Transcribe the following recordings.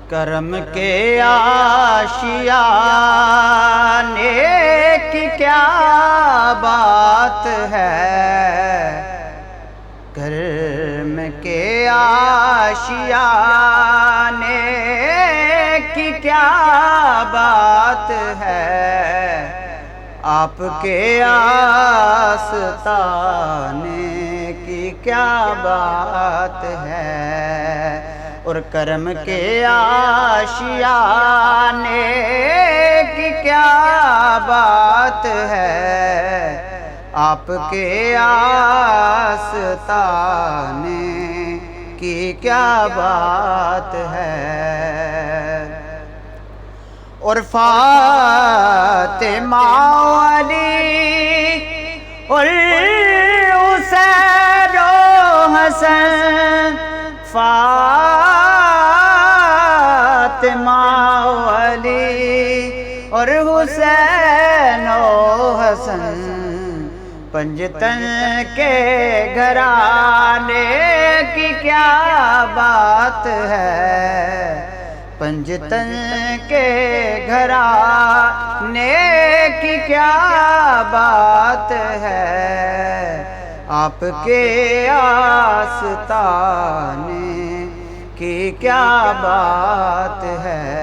کرم کے آشیانے کی کیا بات ہے، کرم کے آشیانے کی کیا بات ہے، آپ کے آستانے کی کیا بات ہے، اور کرم کے آشیانے کی کیا بات ہے، آپ کے آستانے کی کیا بات ہے۔ اور فاطمہ علی اور حسین و حسن، فاطمہ علی اور حسین و حسن، پنجتن کے گھرانے کی کیا بات ہے، پنجتن کے گھرانے کی کیا بات ہے، آپ کے آستانے کی کیا بات ہے۔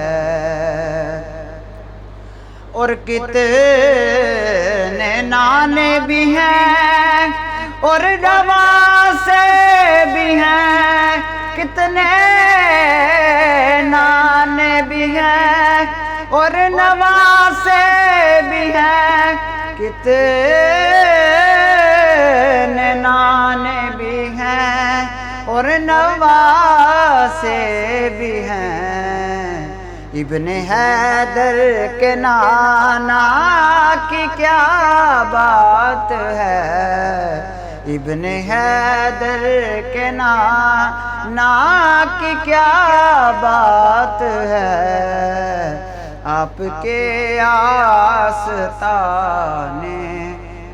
اور کتنے نانے بھی ہیں اور نواسے بھی ہیں، کتنے نانے بھی ہیں اور نواسے بھی ہیں، کتنے نانے بھی ہیں اور نواسے بھی ہیں، ابن حیدر کے نانا کی کیا بات ہے، ابن حیدر کے نانا کی کیا بات ہے، آپ کے آستانے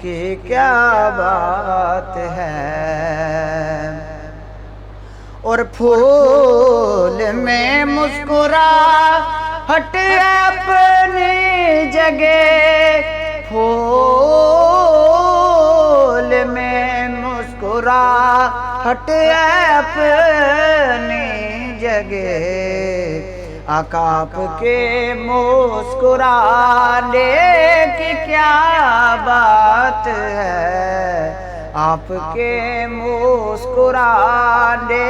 کی کیا بات ہے۔ اور پھول میں مسکراہٹ اپنی جگہ، پھول میں مسکراہٹ اپنی جگہ، آقا آپ کے مسکرانے کی کیا بات ہے، آپ کے مسکرانے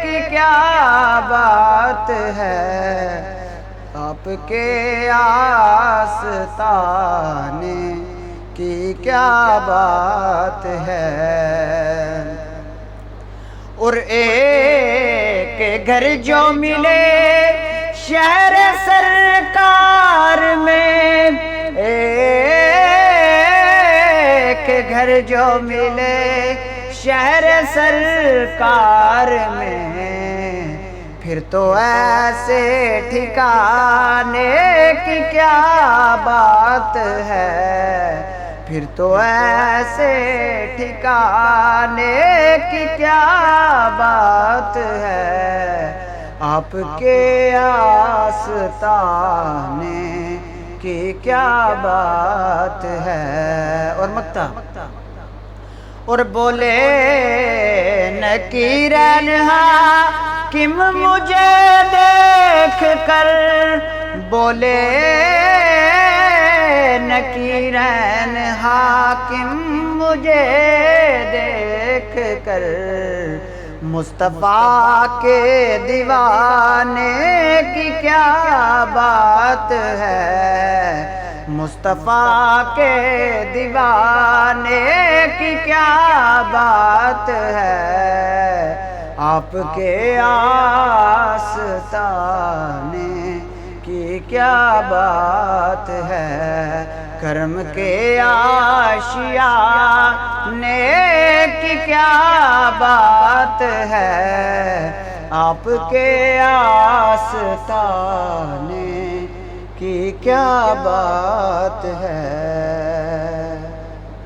کی کیا بات ہے، آپ کے آستانے کی کیا بات ہے۔ اور ایک گھر جو ملے شہر سرکار میں، ایک گھر جو ملے شہر سرکار میں، پھر تو ایسے ٹھکانے کی کیا بات ہے، پھر تو ایسے ٹھکانے کی کیا بات ہے، آپ کے آستانے کی کیا بات ہے۔ اور مکتا اور بولے نکیرین حاکم مجھے دیکھ کر، بولے نکیرین حاکم مجھے دیکھ کر، مصطفیٰ کے دیوانے کی کیا بات ہے، مصطفیٰ کے دیوانے کی کیا بات ہے، آپ کے آستانے کی کیا بات ہے، کرم کے آشیانے کی کیا بات ہے، آپ کے آستانے کی کیا بات ہے۔